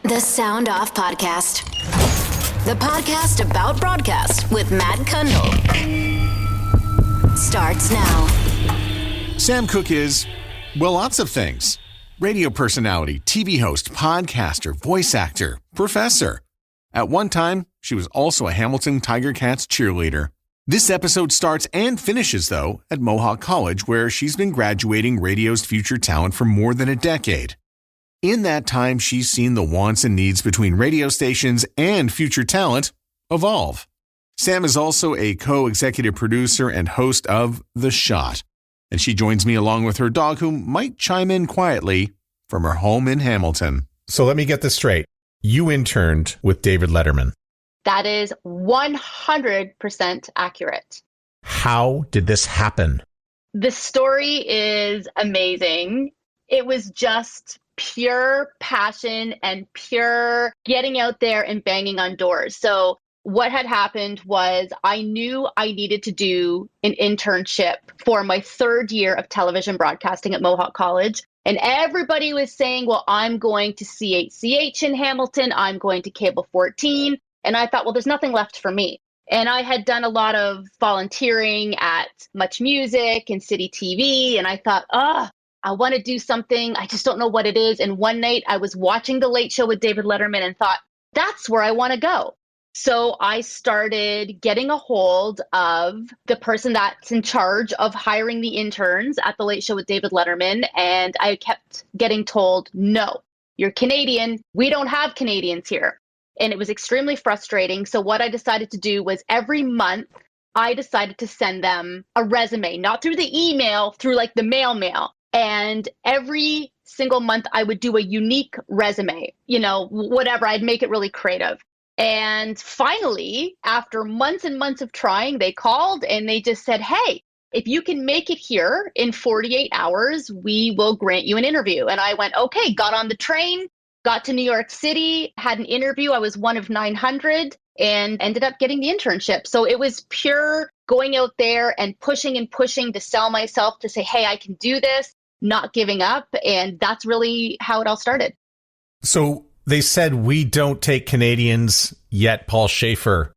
The Sound Off Podcast. The podcast about broadcast with Matt Kundle. Starts now. Sam Cooke is, well, lots of things. Radio personality, TV host, podcaster, voice actor, professor. At one time, she was also a Hamilton Tiger Cats cheerleader. This episode starts and finishes, though, at Mohawk College, where she's been graduating radio's future talent for more than a decade. In that time, she's seen the wants and needs between radio stations and future talent evolve. Sam is also a co-executive producer and host of The Shot, and she joins me along with her dog, who might chime in quietly from her home in Hamilton. So let me get this straight. You interned with David Letterman. That is 100% accurate. How did this happen? The story is amazing. It was just pure passion and pure getting out there and banging on doors. So what had happened was I knew I needed to do an internship for my third year of television broadcasting at Mohawk College. And everybody was saying, well, I'm going to C8CH in Hamilton. I'm going to Cable 14. And I thought, well, there's nothing left for me. And I had done a lot of volunteering at Much Music and City TV. And I thought, I want to do something. I just don't know what it is. And one night I was watching The Late Show with David Letterman and thought, that's where I want to go. So I started getting a hold of the person that's in charge of hiring the interns at The Late Show with David Letterman. And I kept getting told, no, you're Canadian. We don't have Canadians here. And it was extremely frustrating. So what I decided to do was every month, I decided to send them a resume, not through the email, through like the mail. And every single month I would do a unique resume, whatever, I'd make it really creative. And finally, after months and months of trying, they called and they just said, hey, if you can make it here in 48 hours, we will grant you an interview. And I went, okay, got on the train, got to New York City, had an interview. I was one of 900 and ended up getting the internship. So it was pure going out there and pushing to sell myself, to say, hey, I can do this, not giving up. And that's really how it all started. So they said, we don't take Canadians yet, Paul Schaefer.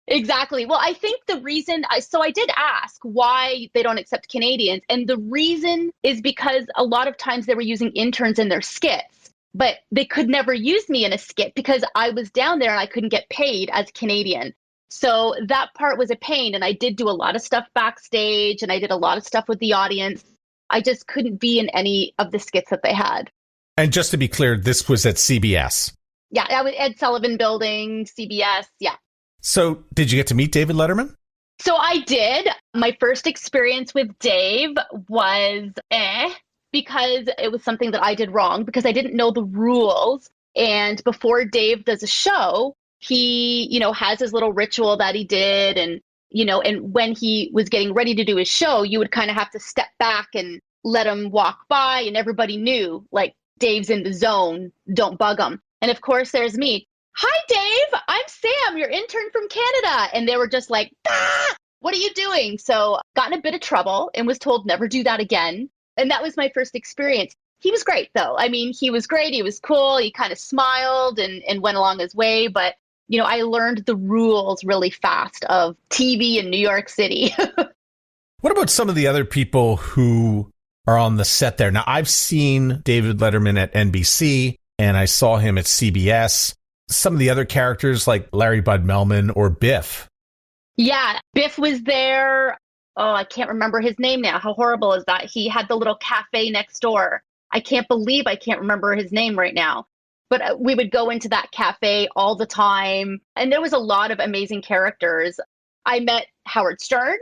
Exactly. Well, I think the reason, I did ask why they don't accept Canadians. And the reason is because a lot of times they were using interns in their skits. But they could never use me in a skit because I was down there and I couldn't get paid as Canadian. So that part was a pain. And I did do a lot of stuff backstage and I did a lot of stuff with the audience. I just couldn't be in any of the skits that they had. And just to be clear, this was at CBS. Yeah, I was Ed Sullivan Building, CBS. Yeah. So did you get to meet David Letterman? So I did. My first experience with Dave was because it was something that I did wrong because I didn't know the rules. And before Dave does a show, he, has his little ritual that he did. And, and when he was getting ready to do his show, you would kind of have to step back and let him walk by. And everybody knew, like, Dave's in the zone, don't bug him. And of course, there's me. Hi, Dave, I'm Sam, your intern from Canada. And they were just like, what are you doing? So got in a bit of trouble and was told never do that again. And that was my first experience. He was great, though. I mean, he was great. He was cool. He kind of smiled and went along his way. But, I learned the rules really fast of TV in New York City. What about some of the other people who are on the set there? Now, I've seen David Letterman at NBC, and I saw him at CBS. Some of the other characters like Larry Bud Melman or Biff. Yeah, Biff was there. Oh, I can't remember his name now. How horrible is that? He had the little cafe next door. I can't believe I can't remember his name right now. But we would go into that cafe all the time. And there was a lot of amazing characters. I met Howard Stern,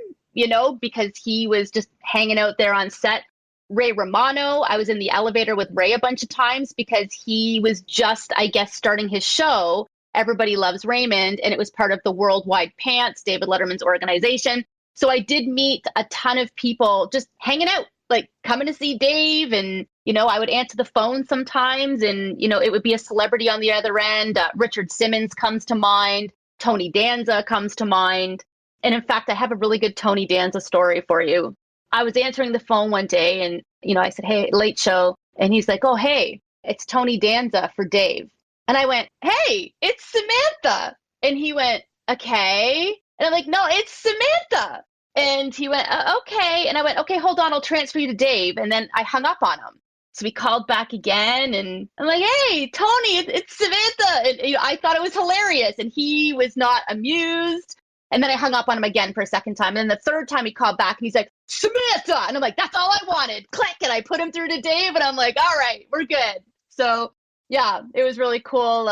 because he was just hanging out there on set. Ray Romano, I was in the elevator with Ray a bunch of times because he was just, I guess, starting his show, Everybody Loves Raymond. And it was part of the Worldwide Pants, David Letterman's organization. So I did meet a ton of people just hanging out, like coming to see Dave. And, I would answer the phone sometimes and, it would be a celebrity on the other end. Richard Simmons comes to mind. Tony Danza comes to mind. And in fact, I have a really good Tony Danza story for you. I was answering the phone one day and, I said, hey, Late Show. And he's like, oh, hey, it's Tony Danza for Dave. And I went, hey, it's Samantha. And he went, okay. And I'm like, no, it's Samantha. And he went, okay. And I went, okay, hold on, I'll transfer you to Dave. And then I hung up on him. So we called back again, and I'm like, hey, Tony, it's Samantha. And I thought it was hilarious. And he was not amused. And then I hung up on him again for a second time. And then the third time he called back and he's like, Samantha. And I'm like, that's all I wanted. Click. And I put him through to Dave, and I'm like, all right, we're good. So yeah, it was really cool.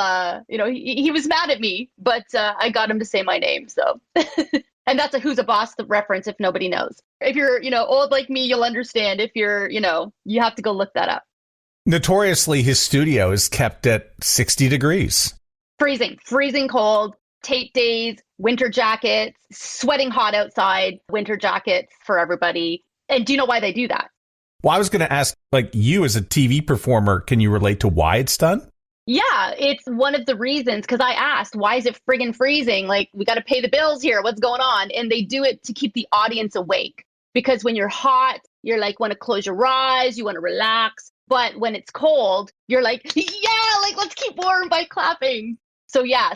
He was mad at me, but I got him to say my name. So, and that's a Who's a Boss reference if nobody knows. If you're, old like me, you'll understand. If you're, you have to go look that up. Notoriously, his studio is kept at 60 degrees. Freezing cold, tape days, winter jackets, sweating hot outside, winter jackets for everybody. And do you know why they do that? Well, I was going to ask, you as a TV performer, can you relate to why it's done? Yeah, it's one of the reasons, because I asked, why is it friggin' freezing? Like, we got to pay the bills here. What's going on? And they do it to keep the audience awake. Because when you're hot, you're like, want to close your eyes, you want to relax. But when it's cold, you're like, yeah, let's keep warm by clapping. So yeah,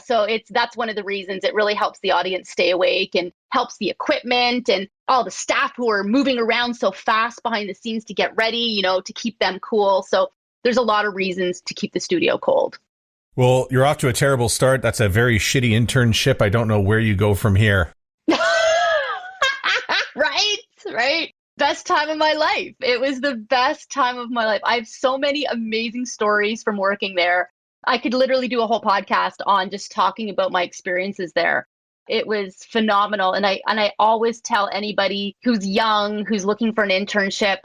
that's one of the reasons. It really helps the audience stay awake and helps the equipment and all the staff who are moving around so fast behind the scenes to get ready, to keep them cool. So there's a lot of reasons to keep the studio cold. Well, you're off to a terrible start. That's a very shitty internship. I don't know where you go from here. Right. Best time of my life. It was the best time of my life. I have so many amazing stories from working there. I could literally do a whole podcast on just talking about my experiences there. It was phenomenal. And I always tell anybody who's young, who's looking for an internship,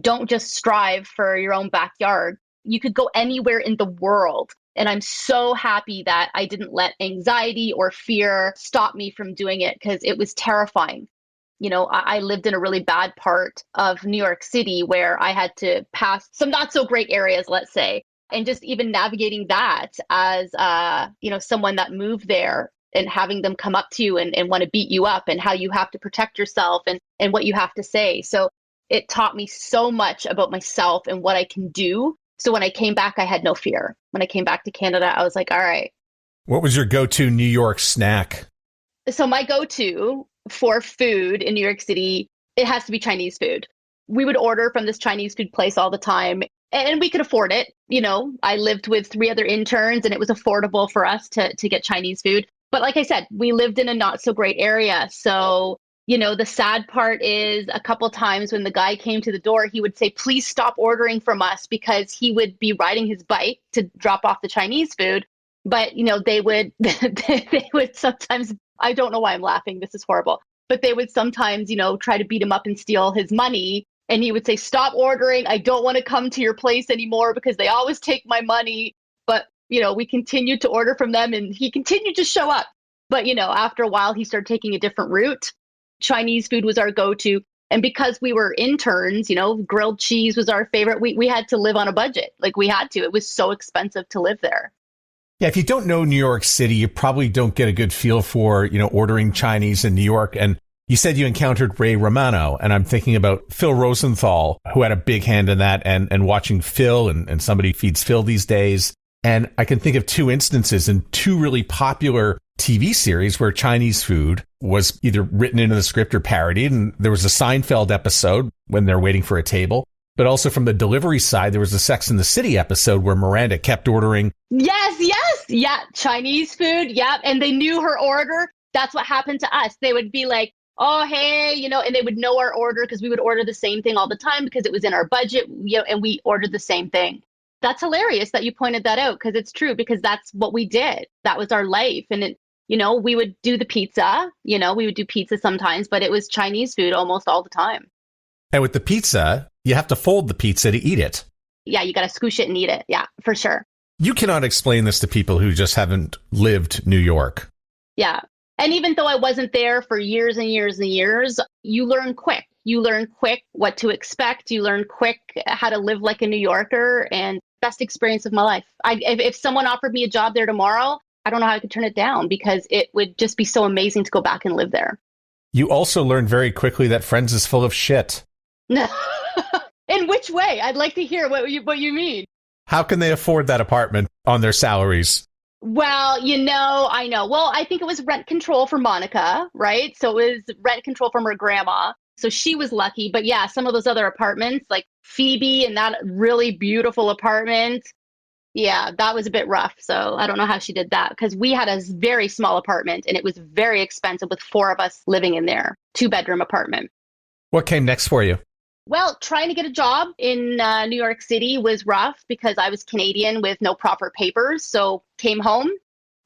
don't just strive for your own backyard. You could go anywhere in the world. And I'm so happy that I didn't let anxiety or fear stop me from doing it, because it was terrifying. I lived in a really bad part of New York City where I had to pass some not so great areas, let's say. And just even navigating that as, someone that moved there and having them come up to you and want to beat you up, and how you have to protect yourself and what you have to say. So it taught me so much about myself and what I can do. So when I came back, I had no fear. When I came back to Canada, I was like, all right. What was your go-to New York snack? So my go-to for food in New York City, it has to be Chinese food. We would order from this Chinese food place all the time, and we could afford it. I lived with 3 other interns, and it was affordable for us to get Chinese food. But like I said, we lived in a not so great area. So, the sad part is a couple times when the guy came to the door, he would say, please stop ordering from us, because he would be riding his bike to drop off the Chinese food. But, they would, they would sometimes, I don't know why I'm laughing, this is horrible, but they would sometimes, try to beat him up and steal his money. And he would say, stop ordering. I don't want to come to your place anymore because they always take my money. But, we continued to order from them, and he continued to show up. But, after a while, he started taking a different route. Chinese food was our go-to. And because we were interns, grilled cheese was our favorite. We had to live on a budget. We had to. It was so expensive to live there. Yeah, if you don't know New York City, you probably don't get a good feel for, ordering Chinese in New York. And you said you encountered Ray Romano, and I'm thinking about Phil Rosenthal, who had a big hand in that, and watching Phil, and somebody feeds Phil these days. And I can think of 2 instances in 2 really popular TV series where Chinese food was either written into the script or parodied. And there was a Seinfeld episode when they're waiting for a table. But also from the delivery side, there was a Sex and the City episode where Miranda kept ordering. Yes. Yeah. Chinese food. Yeah. And they knew her order. That's what happened to us. They would be like, oh, hey, and they would know our order because we would order the same thing all the time because it was in our budget, and we ordered the same thing. That's hilarious that you pointed that out, because it's true, because that's what we did. That was our life. And we would do the pizza, we would do pizza sometimes, but it was Chinese food almost all the time. And with the pizza, you have to fold the pizza to eat it. Yeah, you got to scoosh it and eat it. Yeah, for sure. You cannot explain this to people who just haven't lived New York. Yeah. And even though I wasn't there for years and years and years, you learn quick. You learn quick what to expect. You learn quick how to live like a New Yorker, and best experience of my life. If someone offered me a job there tomorrow, I don't know how I could turn it down, because it would just be so amazing to go back and live there. You also learned very quickly that Friends is full of shit. In which way? I'd like to hear what you mean. How can they afford that apartment on their salaries? Well, I know. Well, I think it was rent control for Monica, right? So it was rent control from her grandma. So she was lucky. But yeah, some of those other apartments, like Phoebe and that really beautiful apartment, yeah, that was a bit rough. So I don't know how she did that because we had a very small apartment and it was very expensive with 4 of us living in there, 2-bedroom apartment. What came next for you? Well, trying to get a job in New York City was rough because I was Canadian with no proper papers. So came home,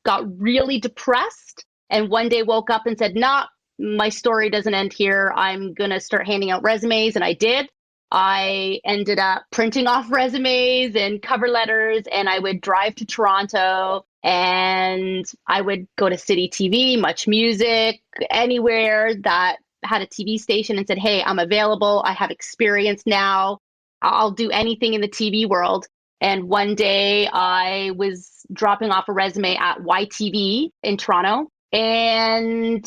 got really depressed, and one day woke up and said, nah, my story doesn't end here. I'm going to start handing out resumes. And I did. I ended up printing off resumes and cover letters, and I would drive to Toronto and I would go to City TV, Much Music, anywhere that had a TV station and said, hey, I'm available. I have experience now. I'll do anything in the TV world. And one day I was dropping off a resume at YTV in Toronto. And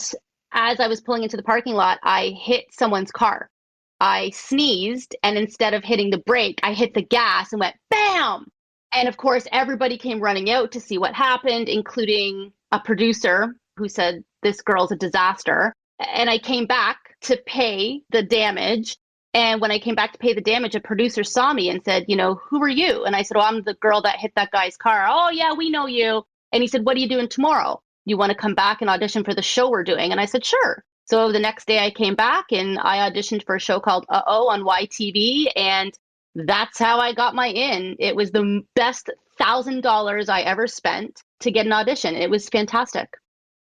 as I was pulling into the parking lot, I hit someone's car. I sneezed, and instead of hitting the brake, I hit the gas and went bam. And of course, everybody came running out to see what happened, including a producer who said, this girl's a disaster. And I came back to pay the damage. And when I came back to pay the damage, a producer saw me and said, who are you? And I said, oh, I'm the girl that hit that guy's car. Oh, yeah, we know you. And he said, what are you doing tomorrow? You want to come back and audition for the show we're doing? And I said, sure. So the next day I came back and I auditioned for a show called Uh-Oh on YTV. And that's how I got my in. It was the best $1,000 I ever spent to get an audition. It was fantastic.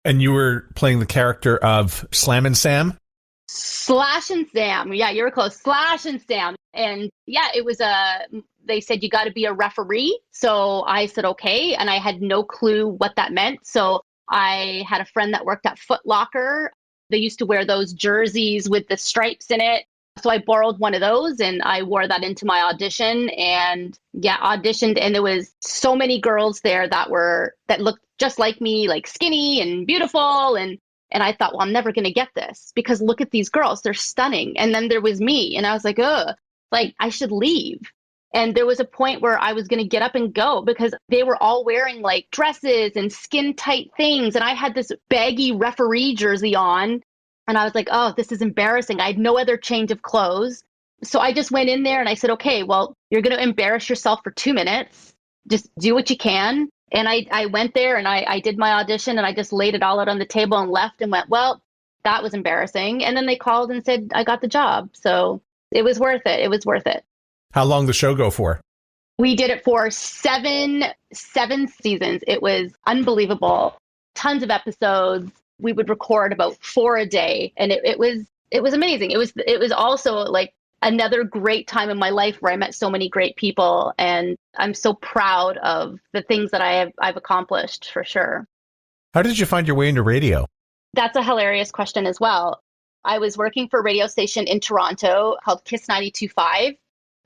And you were playing the character of Slammin' Sam? Slash and Sam. Yeah, you were close. Slash and Sam. And yeah, it was they said you got to be a referee. So I said, okay. And I had no clue what that meant. So I had a friend that worked at Foot Locker. They used to wear those jerseys with the stripes in it. So I borrowed one of those and I wore that into my audition and auditioned. And there was so many girls there that looked just like me, like skinny and beautiful. And I thought, well, I'm never going to get this because look at these girls. They're stunning. And then there was me and I was like, I should leave. And there was a point where I was going to get up and go because they were all wearing like dresses and skin tight things. And I had this baggy referee jersey on. And I was like, oh, this is embarrassing. I had no other change of clothes. So I just went in there and I said, okay, well, you're going to embarrass yourself for 2 minutes. Just do what you can. And I went there and I did my audition and I just laid it all out on the table and left and went, well, that was embarrassing. And then they called and said, I got the job. So it was worth it. It was worth it. How long did the show go for? We did it for seven seasons. It was unbelievable. Tons of episodes. We would record about 4 a day. And it was amazing. It was also like another great time in my life where I met so many great people. And I'm so proud of the things that I've accomplished for sure. How did you find your way into radio? That's a hilarious question as well. I was working for a radio station in Toronto called Kiss 92.5.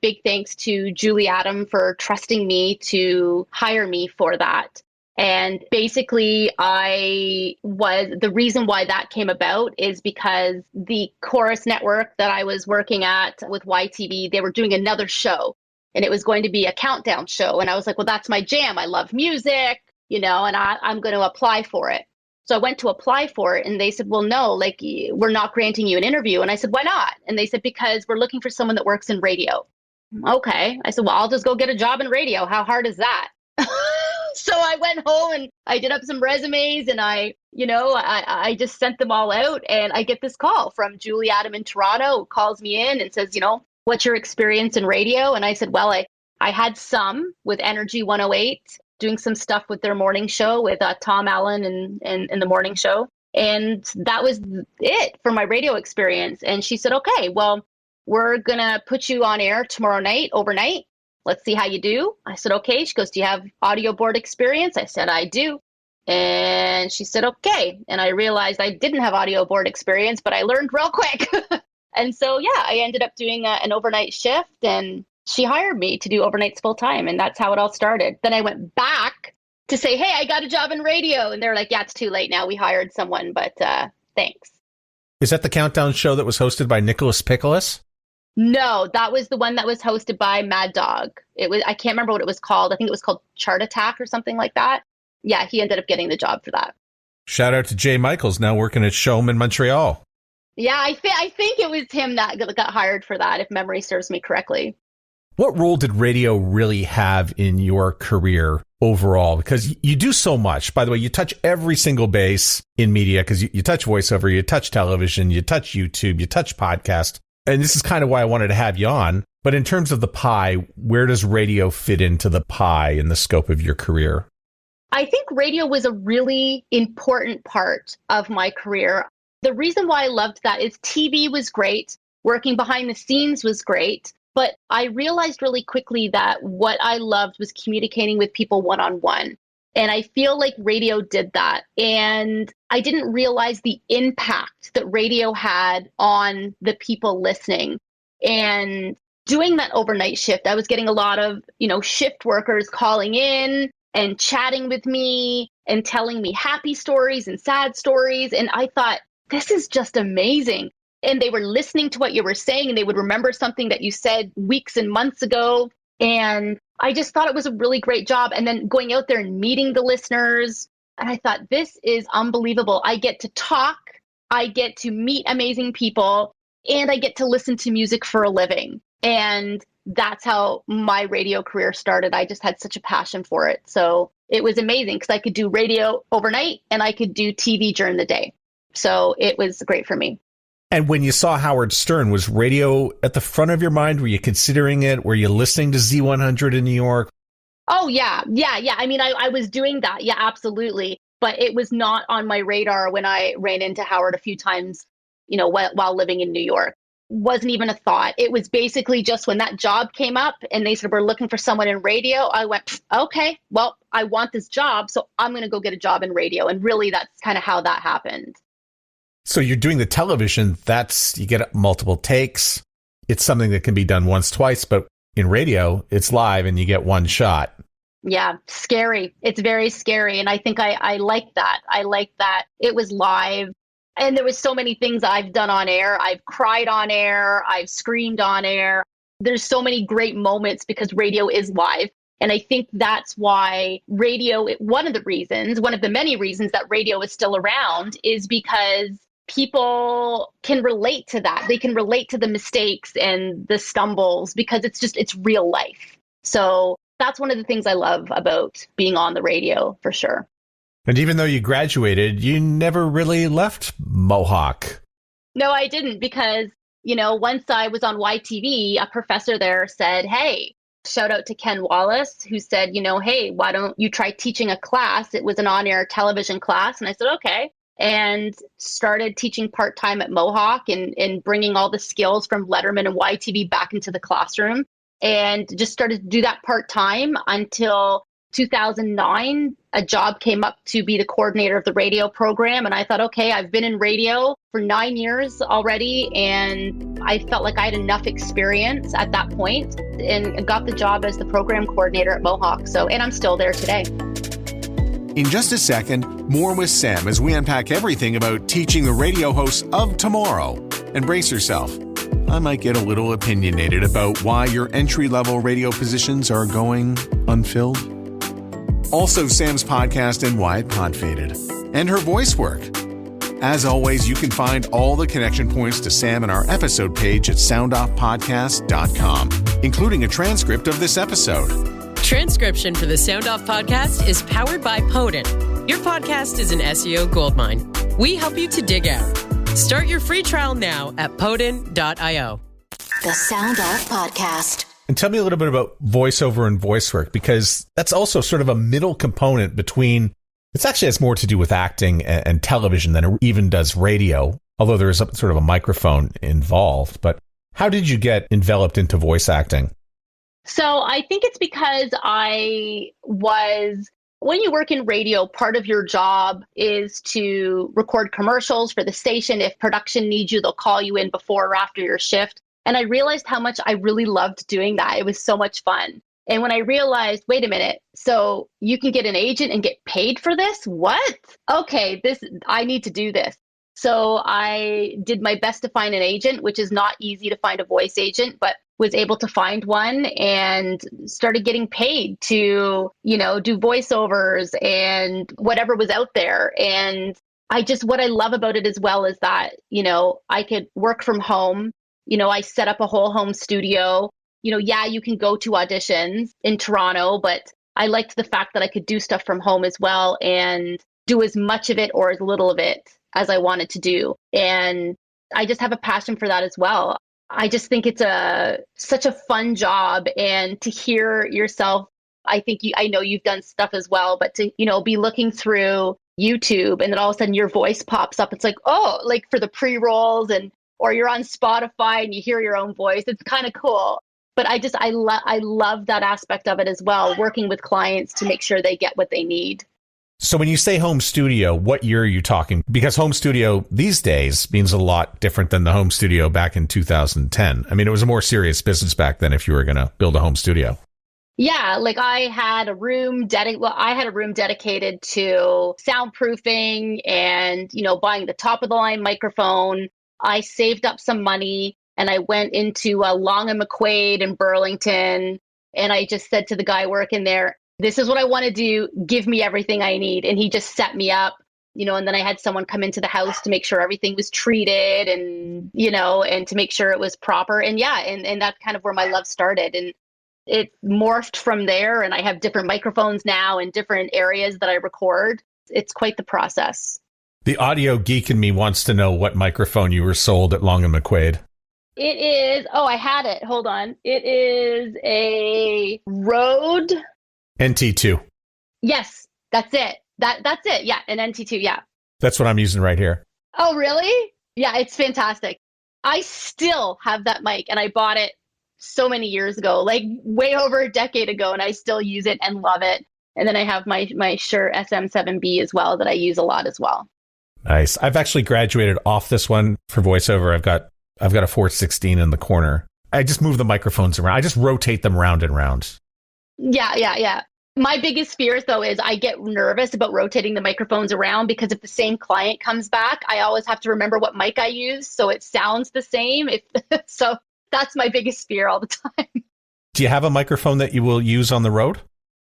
Big thanks to Julie Adam for trusting me to hire me for that. And basically, the reason why that came about is because the Chorus network that I was working at with YTV, they were doing another show and it was going to be a countdown show. And I was like, well, that's my jam. I love music, and I'm going to apply for it. So I went to apply for it and they said, well, no, like we're not granting you an interview. And I said, why not? And they said, because we're looking for someone that works in radio. Okay. I said, well, I'll just go get a job in radio. How hard is that? So I went home and I did up some resumes and I just sent them all out and I get this call from Julie Adam in Toronto who calls me in and says, what's your experience in radio? And I said, well, I had some with Energy 108, doing some stuff with their morning show with Tom Allen and the morning show. And that was it for my radio experience. And she said, okay, well, we're going to put you on air tomorrow night, overnight. Let's see how you do. I said, okay. She goes, do you have audio board experience? I said, I do. And she said, okay. And I realized I didn't have audio board experience, but I learned real quick. And so, I ended up doing an overnight shift and she hired me to do overnights full time. And that's how it all started. Then I went back to say, hey, I got a job in radio. And they're like, yeah, it's too late now. We hired someone, but thanks. Is that the countdown show that was hosted by Nicholas Pickles? No, that was the one that was hosted by Mad Dog. I can't remember what it was called. I think it was called Chart Attack or something like that. Yeah, he ended up getting the job for that. Shout out to Jay Michaels, now working at Showme in Montreal. Yeah, I think it was him that got hired for that, if memory serves me correctly. What role did radio really have in your career overall? Because you do so much. By the way, you touch every single base in media, because you touch voiceover, you touch television, you touch YouTube, you touch podcast. And this is kind of why I wanted to have you on. But in terms of the pie, where does radio fit into the pie in the scope of your career? I think radio was a really important part of my career. The reason why I loved that is TV was great. Working behind the scenes was great. But I realized really quickly that what I loved was communicating with people one-on-one. And I feel like radio did that. And I didn't realize the impact that radio had on the people listening. And doing that overnight shift, I was getting a lot of, shift workers calling in and chatting with me and telling me happy stories and sad stories. And I thought, this is just amazing. And they were listening to what you were saying, and they would remember something that you said weeks and months ago. And I just thought it was a really great job. And then going out there and meeting the listeners. And I thought, this is unbelievable. I get to talk, I get to meet amazing people, and I get to listen to music for a living. And that's how my radio career started. I just had such a passion for it. So it was amazing because I could do radio overnight and I could do TV during the day. So it was great for me. And when you saw Howard Stern, was radio at the front of your mind? Were you considering it? Were you listening to Z100 in New York? Oh, yeah. I mean, I was doing that. Yeah, absolutely. But it was not on my radar when I ran into Howard a few times, while living in New York. Wasn't even a thought. It was basically just when that job came up and they said, we're looking for someone in radio. I went, okay, well, I want this job, so I'm going to go get a job in radio. And really, that's kind of how that happened. So you're doing the television, you get multiple takes. It's something that can be done once, twice, but in radio, it's live and you get one shot. Yeah, scary. It's very scary. And I think I like that. I like that it was live. And there was so many things I've done on air. I've cried on air. I've screamed on air. There's so many great moments because radio is live. And I think that's why radio, one of the many reasons that radio is still around is because people can relate to that. They can relate to the mistakes and the stumbles because it's real life. So that's one of the things I love about being on the radio, for sure. And even though you graduated, you never really left Mohawk. No, I didn't, because, once I was on YTV, a professor there said, hey, shout out to Ken Wallace, who said, hey, why don't you try teaching a class? It was an on-air television class. And I said, okay. And started teaching part-time at Mohawk and bringing all the skills from Letterman and YTV back into the classroom, and just started to do that part-time until 2009. A job came up to be the coordinator of the radio program. And I thought, okay, I've been in radio for 9 years already. And I felt like I had enough experience at that point and got the job as the program coordinator at Mohawk. And I'm still there today. In just a second, more with Sam as we unpack everything about teaching the radio hosts of tomorrow. And brace yourself. I might get a little opinionated about why your entry-level radio positions are going unfilled. Also, Sam's podcast and why it pod faded. And her voice work. As always, you can find all the connection points to Sam in our episode page at soundoffpodcast.com, including a transcript of this episode. Transcription for the Sound Off podcast is powered by Podin. Your podcast is an SEO goldmine. We help you to dig out. Start your free trial now at podin.io. The Sound Off Podcast. And tell me a little bit about voiceover and voice work, because that's also sort of a middle component between, it actually has more to do with acting and television than it even does radio, although there is sort of a microphone involved. But how did you get enveloped into voice acting? So I think it's because when you work in radio, part of your job is to record commercials for the station. If production needs you, they'll call you in before or after your shift. And I realized how much I really loved doing that. It was so much fun. And when I realized, wait a minute, so you can get an agent and get paid for this? What? Okay, I need to do this. So I did my best to find an agent, which is not easy to find a voice agent, but was able to find one and started getting paid to, do voiceovers and whatever was out there. And what I love about it as well is that, I could work from home. I set up a whole home studio. Yeah, you can go to auditions in Toronto, but I liked the fact that I could do stuff from home as well and do as much of it or as little of it as I wanted to do. And I just have a passion for that as well. I just think it's such a fun job, and to hear yourself, I know you've done stuff as well, but to, be looking through YouTube and then all of a sudden your voice pops up. It's like, oh, like for the pre-rolls or you're on Spotify and you hear your own voice. It's kind of cool. But I love that aspect of it as well, working with clients to make sure they get what they need. So when you say home studio, what year are you talking? Because home studio these days means a lot different than the home studio back in 2010. I mean, it was a more serious business back then if you were going to build a home studio. Yeah, like I had a room dedicated to soundproofing and, buying the top of the line microphone. I saved up some money and I went into Long and McQuaid in Burlington. And I just said to the guy working there, this is what I want to do. Give me everything I need. And he just set me up, and then I had someone come into the house to make sure everything was treated and, and to make sure it was proper. And yeah, and that's kind of where my love started. And it morphed from there. And I have different microphones now in different areas that I record. It's quite the process. The audio geek in me wants to know what microphone you were sold at Long and McQuaid. It is, I had it. Hold on. It is a Rode NT2. Yes, that's it. That's it. Yeah, an NT2. Yeah. That's what I'm using right here. Oh, really? Yeah, it's fantastic. I still have that mic, and I bought it so many years ago, like way over a decade ago, and I still use it and love it. And then I have my Shure SM7B as well that I use a lot as well. Nice. I've actually graduated off this one for voiceover. I've got a 416 in the corner. I just move the microphones around. I just rotate them round and round. Yeah. My biggest fear, though, is I get nervous about rotating the microphones around because if the same client comes back, I always have to remember what mic I use so it sounds the same. So that's my biggest fear all the time. Do you have a microphone that you will use on the road?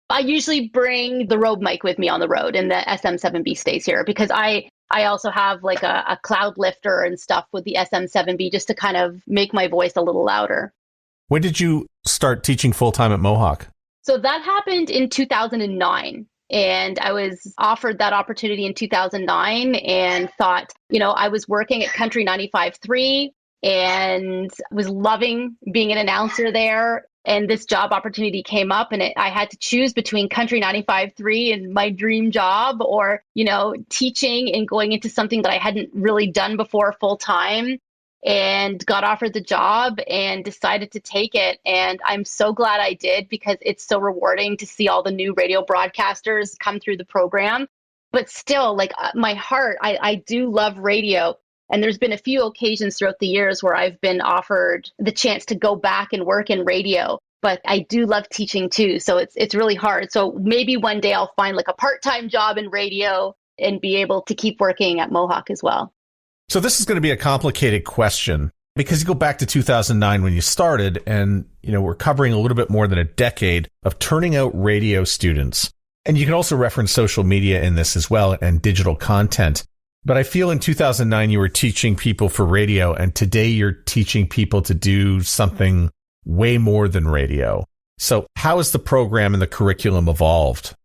I usually bring the Rode mic with me on the road, and the SM7B stays here because I also have like a cloud lifter and stuff with the SM7B just to kind of make my voice a little louder. When did you start teaching full-time at Mohawk? So that happened in 2009. And I was offered that opportunity in 2009 and thought, I was working at Country 95.3 and was loving being an announcer there. And this job opportunity came up and I had to choose between Country 95.3 and my dream job or, teaching and going into something that I hadn't really done before full time. And got offered the job and decided to take it. And I'm so glad I did because it's so rewarding to see all the new radio broadcasters come through the program. But still, like my heart, I do love radio. And there's been a few occasions throughout the years where I've been offered the chance to go back and work in radio. But I do love teaching too. So it's really hard. So maybe one day I'll find like a part-time job in radio and be able to keep working at Mohawk as well. So this is going to be a complicated question because you go back to 2009 when you started and, we're covering a little bit more than a decade of turning out radio students. And you can also reference social media in this as well and digital content. But I feel in 2009, you were teaching people for radio and today you're teaching people to do something way more than radio. So how has the program and the curriculum evolved?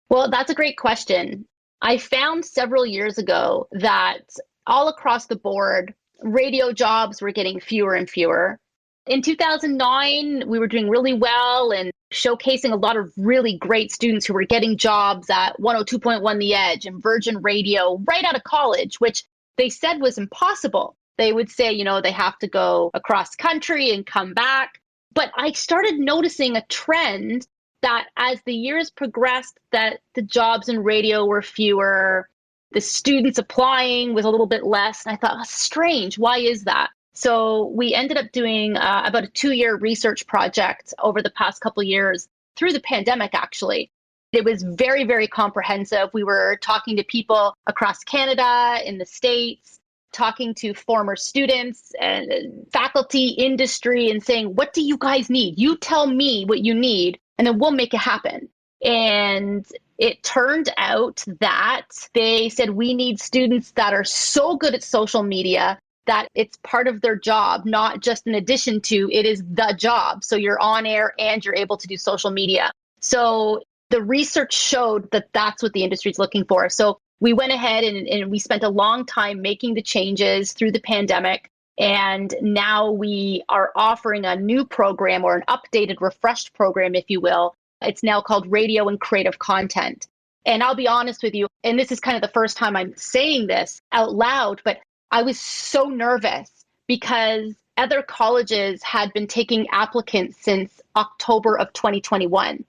Well, that's a great question. I found several years ago that all across the board, radio jobs were getting fewer and fewer. In 2009, we were doing really well and showcasing a lot of really great students who were getting jobs at 102.1 The Edge and Virgin Radio right out of college, which they said was impossible. They would say, they have to go across country and come back. But I started noticing a trend that as the years progressed, that the jobs in radio were fewer. The students applying was a little bit less. And I thought, that's strange. Why is that? So we ended up doing about a 2-year research project over the past couple of years through the pandemic, actually. It was very, very comprehensive. We were talking to people across Canada, in the States, talking to former students and faculty, industry, and saying, what do you guys need? You tell me what you need, and then we'll make it happen. And it turned out that they said, we need students that are so good at social media that it's part of their job, not just an addition to, it is the job. So you're on air and you're able to do social media. So the research showed that that's what the industry is looking for. So we went ahead and we spent a long time making the changes through the pandemic. And now we are offering a new program, or an updated, refreshed program, if you will. It's now called Radio and Creative Content. And I'll be honest with you, and this is kind of the first time I'm saying this out loud, but I was so nervous because other colleges had been taking applicants since October of 2021.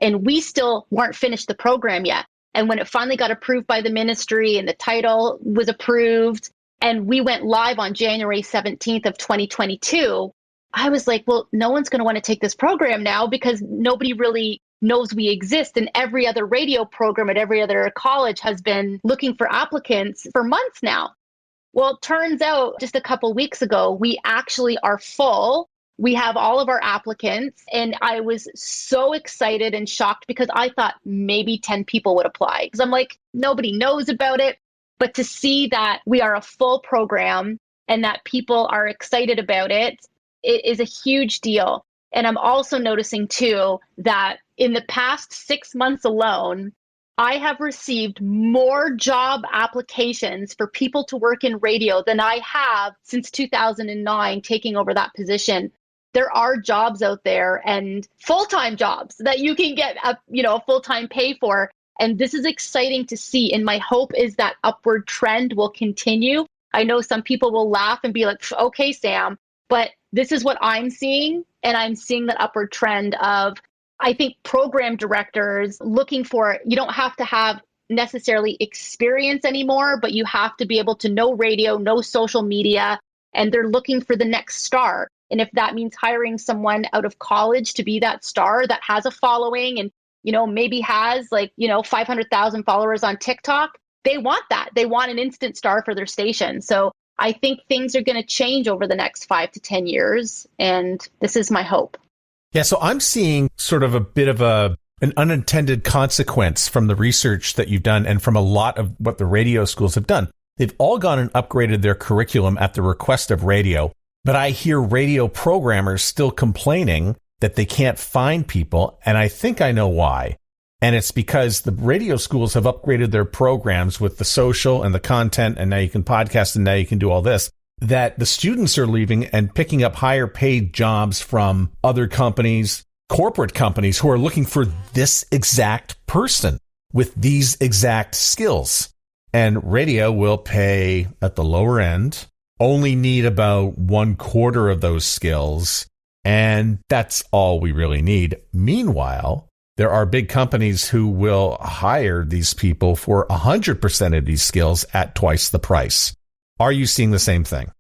And we still weren't finished the program yet. And when it finally got approved by the ministry and the title was approved, and we went live on January 17th of 2022, I was like, well, no one's going to want to take this program now because nobody really knows we exist. And every other radio program at every other college has been looking for applicants for months now. Well, it turns out just a couple weeks ago, we actually are full. We have all of our applicants, and I was so excited and shocked because I thought maybe 10 people would apply, because I'm like, nobody knows about it. But to see that we are a full program and that people are excited about it, it is a huge deal. And I'm also noticing too that in the past 6 months alone, I have received more job applications for people to work in radio than I have since 2009, taking over that position. There are jobs out there, and full-time jobs that you can get a full-time pay for. And this is exciting to see. And my hope is that upward trend will continue. I know some people will laugh and be like, okay, Sam, but this is what I'm seeing. And I'm seeing that upward trend of, I think, program directors looking for, you don't have to have necessarily experience anymore, but you have to be able to know radio, know social media, and they're looking for the next star. And if that means hiring someone out of college to be that star that has a following and, maybe has 500,000 followers on TikTok, they want that. They want an instant star for their station. So I think things are going to change over the next 5 to 10 years. And this is my hope. Yeah, so I'm seeing sort of a bit of an unintended consequence from the research that you've done and from a lot of what the radio schools have done. They've all gone and upgraded their curriculum at the request of radio. But I hear radio programmers still complaining that they can't find people, and I think I know why. And it's because the radio schools have upgraded their programs with the social and the content, and now you can podcast and now you can do all this, that the students are leaving and picking up higher paid jobs from other companies, corporate companies who are looking for this exact person with these exact skills. And radio will pay at the lower end, only need about 1/4 of those skills, and that's all we really need. Meanwhile, there are big companies who will hire these people for 100% of these skills at twice the price. Are you seeing the same thing?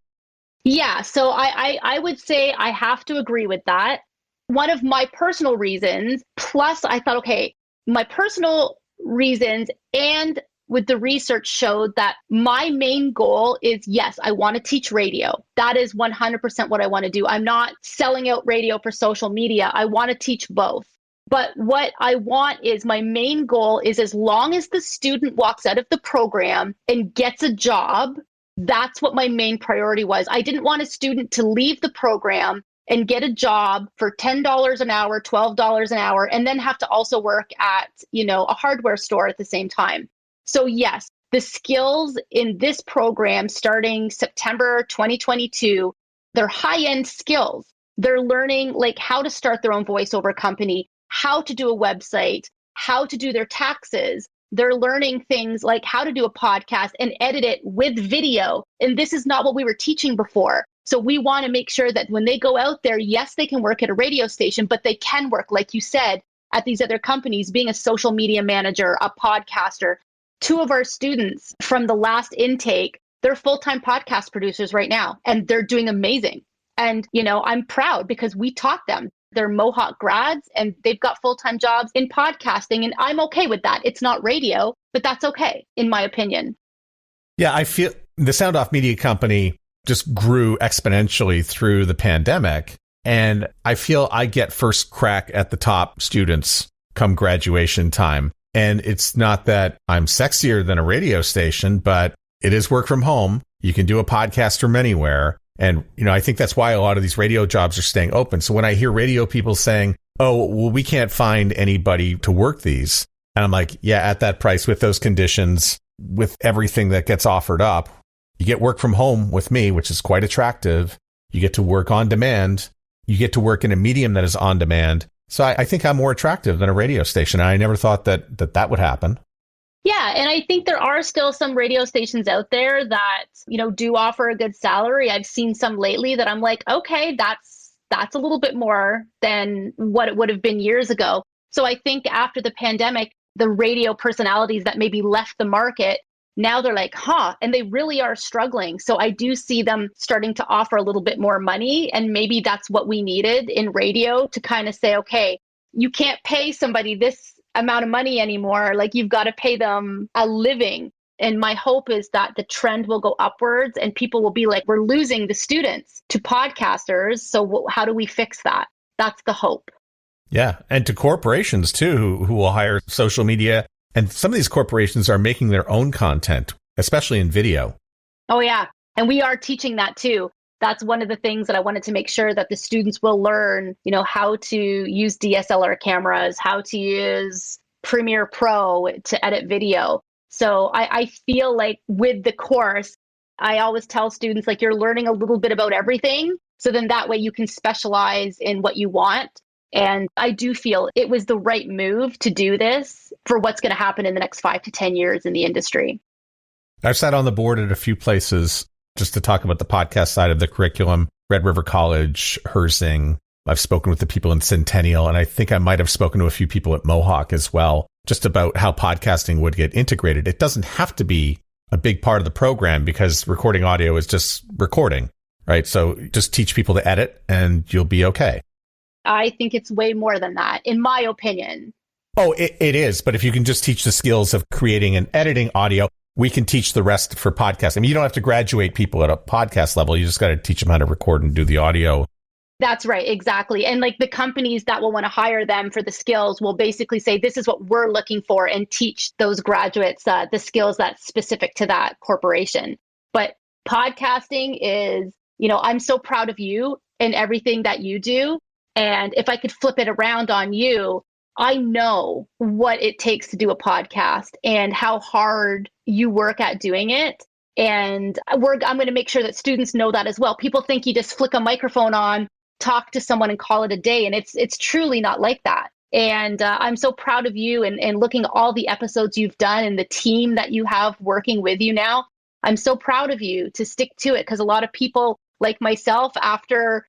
Yeah, so I would say I have to agree with that. One of my personal reasons, plus I thought, okay, my personal reasons and with the research showed that my main goal is, yes, I want to teach radio. That is 100% what I want to do. I'm not selling out radio for social media. I want to teach both. But what I want is, my main goal is, as long as the student walks out of the program and gets a job, that's what my main priority was. I didn't want a student to leave the program and get a job for $10 an hour, $12 an hour, and then have to also work at, a hardware store at the same time. So yes, the skills in this program starting September 2022, they're high-end skills. They're learning how to start their own voiceover company, how to do a website, how to do their taxes. They're learning things like how to do a podcast and edit it with video. And this is not what we were teaching before. So we want to make sure that when they go out there, yes, they can work at a radio station, but they can work, like you said, at these other companies, being a social media manager, a podcaster. 2 of our students from the last intake, they're full-time podcast producers right now, and they're doing amazing. And, I'm proud because we taught them. They're Mohawk grads and they've got full-time jobs in podcasting. And I'm okay with that. It's not radio, but that's okay, in my opinion. Yeah, I feel the Sound Off Media Company just grew exponentially through the pandemic. And I feel I get first crack at the top students come graduation time. And it's not that I'm sexier than a radio station, but it is work from home. You can do a podcast from anywhere. And, I think that's why a lot of these radio jobs are staying open. So when I hear radio people saying, oh, well, we can't find anybody to work these. And I'm like, yeah, at that price, with those conditions, with everything that gets offered up, you get work from home with me, which is quite attractive. You get to work on demand. You get to work in a medium that is on demand. So I think I'm more attractive than a radio station. And I never thought that would happen. Yeah. And I think there are still some radio stations out there that, do offer a good salary. I've seen some lately that I'm like, okay, that's a little bit more than what it would have been years ago. So I think after the pandemic, the radio personalities that maybe left the market, now they're like, and they really are struggling. So I do see them starting to offer a little bit more money. And maybe that's what we needed in radio to kind of say, okay, you can't pay somebody this amount of money anymore. Like, you've got to pay them a living. And my hope is that the trend will go upwards and people will be like, we're losing the students to podcasters. So how do we fix that? That's the hope. Yeah. And to corporations, too, who will hire social media. And some of these corporations are making their own content, especially in video. Oh, yeah. And we are teaching that, too. That's one of the things that I wanted to make sure that the students will learn, how to use DSLR cameras, how to use Premiere Pro to edit video. So I feel like with the course, I always tell students, like, you're learning a little bit about everything. So then that way you can specialize in what you want. And I do feel it was the right move to do this for what's going to happen in the next 5 to 10 years in the industry. I've sat on the board at a few places just to talk about the podcast side of the curriculum. Red River College, Herzing. I've spoken with the people in Centennial, and I think I might have spoken to a few people at Mohawk as well, just about how podcasting would get integrated. It doesn't have to be a big part of the program because recording audio is just recording, right? So just teach people to edit and you'll be okay. I think it's way more than that, in my opinion. Oh, it is. But if you can just teach the skills of creating and editing audio, we can teach the rest for podcasting. I mean, you don't have to graduate people at a podcast level. You just got to teach them how to record and do the audio. That's right. Exactly. And like the companies that will want to hire them for the skills will basically say, this is what we're looking for, and teach those graduates the skills that's specific to that corporation. But podcasting is, I'm so proud of you and everything that you do. And if I could flip it around on you, I know what it takes to do a podcast and how hard you work at doing it. And I'm going to make sure that students know that as well. People think you just flick a microphone on, talk to someone and call it a day. And it's truly not like that. And I'm so proud of you and looking at all the episodes you've done and the team that you have working with you now. I'm so proud of you to stick to it, because a lot of people like myself, after,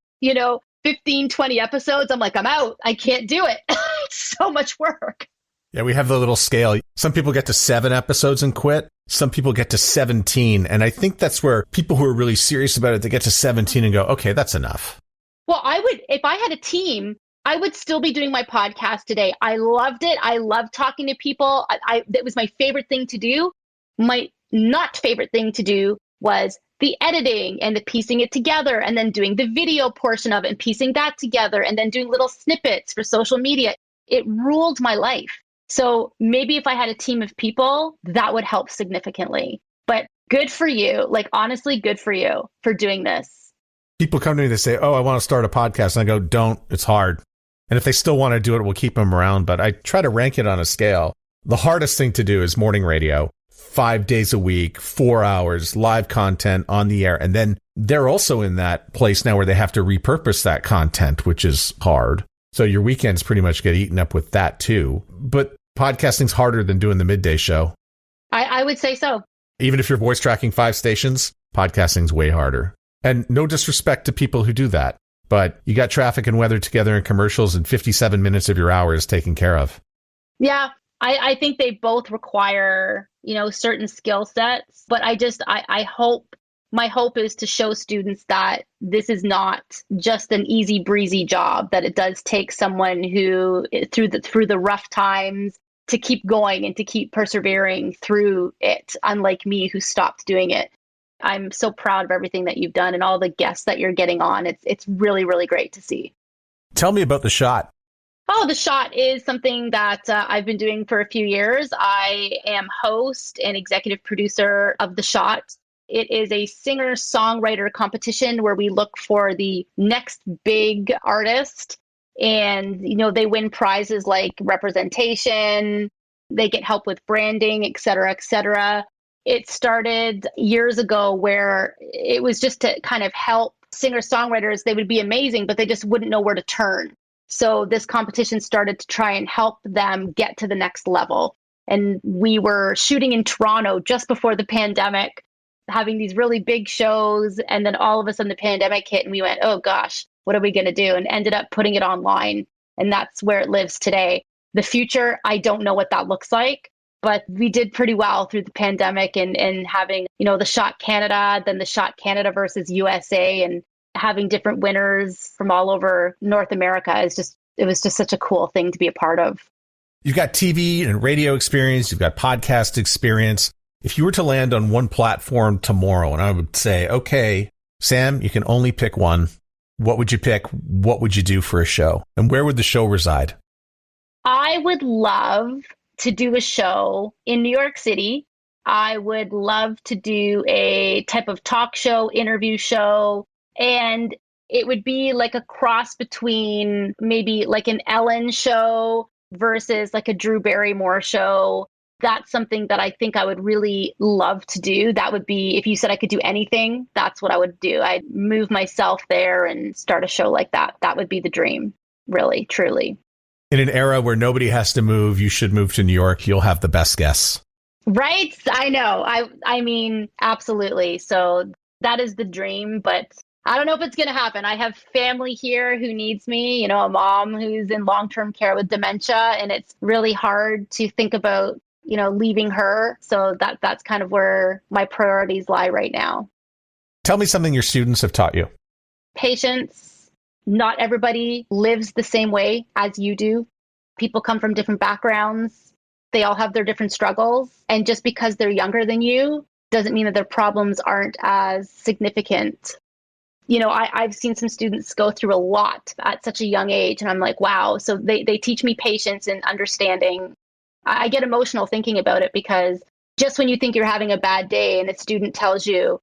15, 20 episodes, I'm like, I'm out. I can't do it. It's so much work. Yeah, we have the little scale. Some people get to 7 episodes and quit. Some people get to 17. And I think that's where people who are really serious about it, they get to 17 and go, okay, that's enough. Well, if I had a team, I would still be doing my podcast today. I loved it. I loved talking to people. That was my favorite thing to do. My not favorite thing to do was the editing and the piecing it together, and then doing the video portion of it and piecing that together, and then doing little snippets for social media. It ruled my life. So maybe if I had a team of people, that would help significantly. But good for you. Like, honestly, good for you for doing this. People come to me, they say, oh, I want to start a podcast. And I go, don't, it's hard. And if they still want to do it, we'll keep them around. But I try to rank it on a scale. The hardest thing to do is morning radio. 5 days a week, 4 hours, live content on the air. And then they're also in that place now where they have to repurpose that content, which is hard. So your weekends pretty much get eaten up with that too. But podcasting's harder than doing the midday show. I would say so. Even if you're voice tracking 5 stations, podcasting's way harder. And no disrespect to people who do that, but you got traffic and weather together in commercials, and 57 minutes of your hour is taken care of. Yeah, I think they both require, certain skill sets, but I hope my hope is to show students that this is not just an easy breezy job, that it does take someone who through the rough times to keep going and to keep persevering through it, unlike me who stopped doing it. I'm so proud of everything that you've done and all the guests that you're getting on. It's really, really great to see. Tell me about The Shot. Oh, The Shot is something that I've been doing for a few years. I am host and executive producer of The Shot. It is a singer-songwriter competition where we look for the next big artist. And, they win prizes like representation, they get help with branding, et cetera, et cetera. It started years ago where it was just to kind of help singer-songwriters. They would be amazing, but they just wouldn't know where to turn. So this competition started to try and help them get to the next level. And we were shooting in Toronto just before the pandemic, having these really big shows. And then all of a sudden the pandemic hit and we went, oh gosh, what are we going to do? And ended up putting it online. And that's where it lives today. The future, I don't know what that looks like. But we did pretty well through the pandemic and having, The Shot Canada, then The Shot Canada versus USA, and having different winners from all over North America it was just such a cool thing to be a part of. You've got TV and radio experience. You've got podcast experience. If you were to land on one platform tomorrow and I would say, okay, Sam, you can only pick one. What would you pick? What would you do for a show? And where would the show reside? I would love to do a show in New York City. I would love to do a type of talk show, interview show, and it would be like a cross between maybe like an Ellen show versus like a Drew Barrymore show. That's something that I think I would really love to do. That would be, if you said I could do anything, that's what I would do. I'd move myself there and start a show like that. That would be the dream, really, truly. In an era where nobody has to move, you should move to New York. You'll have the best guests. Right? I know. I mean, absolutely. So that is the dream, but I don't know if it's going to happen. I have family here who needs me, a mom who's in long-term care with dementia, and it's really hard to think about, leaving her. So that's kind of where my priorities lie right now. Tell me something your students have taught you. Patience. Not everybody lives the same way as you do. People come from different backgrounds. They all have their different struggles. And just because they're younger than you doesn't mean that their problems aren't as significant. I've seen some students go through a lot at such a young age. And I'm like, wow. So they teach me patience and understanding. I get emotional thinking about it because just when you think you're having a bad day and a student tells you,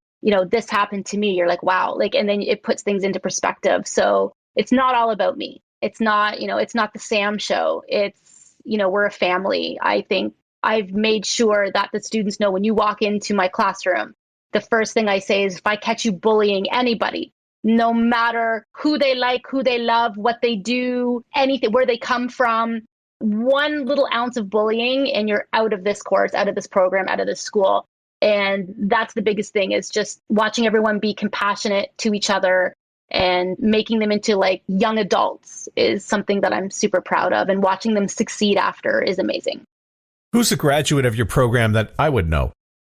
this happened to me, you're like, wow, and then it puts things into perspective. So it's not all about me. It's not, it's not the Sam show. It's, we're a family. I think I've made sure that the students know when you walk into my classroom, the first thing I say is, if I catch you bullying anybody, no matter who they like, who they love, what they do, anything, where they come from, one little ounce of bullying and you're out of this course, out of this program, out of this school. And that's the biggest thing, is just watching everyone be compassionate to each other and making them into like young adults is something that I'm super proud of. And watching them succeed after is amazing. Who's a graduate of your program that I would know?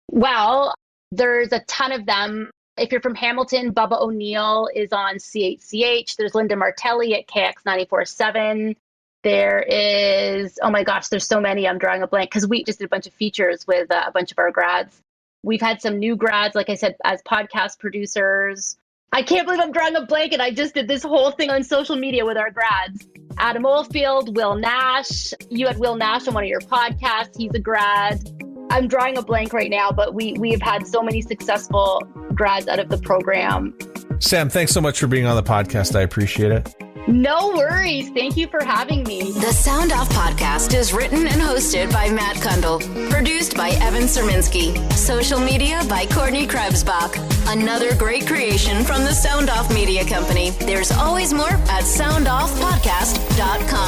Well, there's a ton of them. If you're from Hamilton, Bubba O'Neill is on C8CH. There's Linda Martelli at KX 94.7. There is, oh my gosh, there's so many. I'm drawing a blank because we just did a bunch of features with a bunch of our grads. We've had some new grads, like I said, as podcast producers. I can't believe I'm drawing a blank, and I just did this whole thing on social media with our grads. Adam Oldfield, Will Nash. You had Will Nash on one of your podcasts. He's a grad. I'm drawing a blank right now, but we have had so many successful grads out of the program. Sam, thanks so much for being on the podcast. I appreciate it. No worries. Thank you for having me. The Sound Off podcast is written and hosted by Matt Kundle. Produced by Evan Serminski. Social media by Courtney Krebsbach. Another great creation from the Sound Off Media Company. There's always more at soundoffpodcast.com.